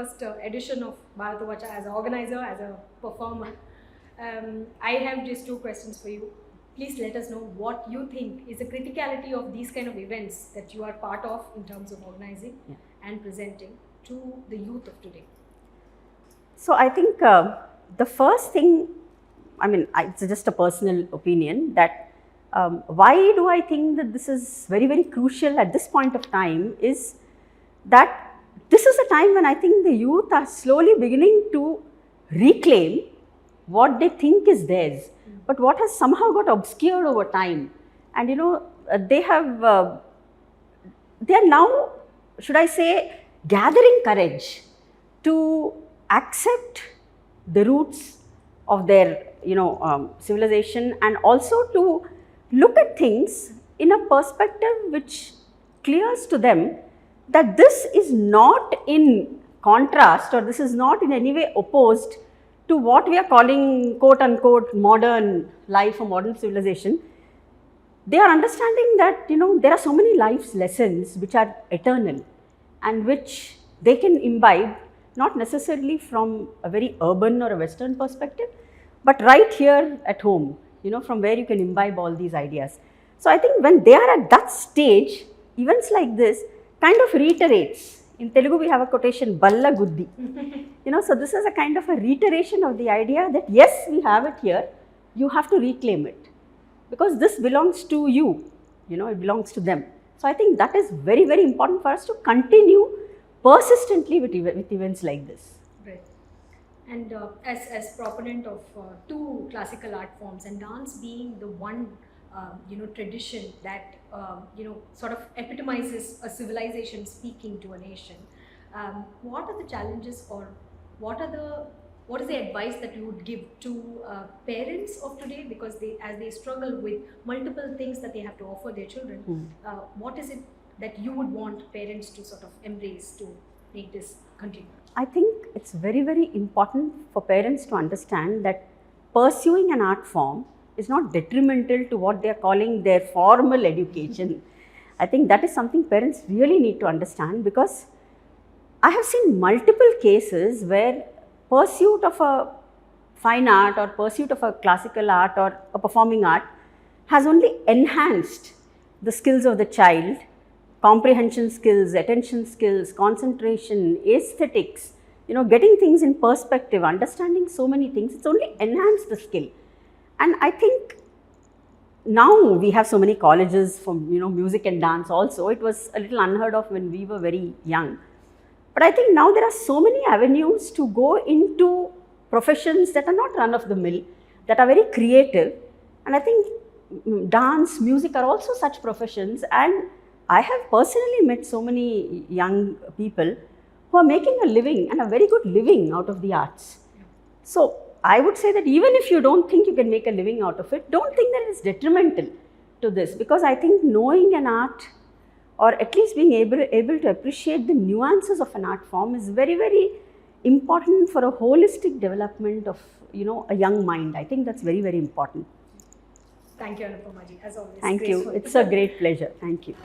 first edition of Bharatauvacha as an organizer, as a performer. I have just two questions for you. Please let us know what you think is the criticality of these kind of events that you are part of in terms of organizing and presenting to the youth of today. So I think the first thing, it's just a personal opinion that why do I think that this is very, very crucial at this point of time is that this is a time when I think the youth are slowly beginning to reclaim what they think is theirs, but what has somehow got obscured over time. And they are now, should I say, gathering courage to accept the roots of their civilization, and also to look at things in a perspective which clears to them that this is not in contrast, or this is not in any way opposed to what we are calling quote unquote modern life or modern civilization. They are understanding that there are so many life's lessons which are eternal and which they can imbibe, not necessarily from a very urban or a Western perspective, but right here at home, from where you can imbibe all these ideas. So I think when they are at that stage, events like this kind of reiterates. In Telugu we have a quotation, Balla Guddi. So this is a kind of a reiteration of the idea that yes, we have it here, you have to reclaim it. Because this belongs to you, it belongs to them. So I think that is very, very important for us to continue persistently with events like this. Right. And as proponent of two classical art forms, and dance being the one tradition that sort of epitomizes a civilization speaking to a nation, what are the challenges, or what is the advice that you would give to parents of today, because as they struggle with multiple things that they have to offer their children, what is it that you would want parents to sort of embrace to make this continue? I think it's very, very important for parents to understand that pursuing an art form is not detrimental to what they are calling their formal education. I think that is something parents really need to understand, because I have seen multiple cases where pursuit of a fine art or pursuit of a classical art or a performing art has only enhanced the skills of the child, comprehension skills, attention skills, concentration, aesthetics, getting things in perspective, understanding so many things. It's only enhanced the skill. And I think now we have so many colleges for music and dance also. It was a little unheard of when we were very young. But I think now there are so many avenues to go into professions that are not run of the mill, that are very creative. And I think dance, music are also such professions. And I have personally met so many young people who are making a living, and a very good living, out of the arts. So I would say that even if you don't think you can make a living out of it, don't think that it is detrimental to this, because I think knowing an art, or at least being able to appreciate the nuances of an art form, is very, very important for a holistic development of a young mind. I think that's very, very important. Thank you, Anupama ji, as always. Thank you. It's a great pleasure. Thank you.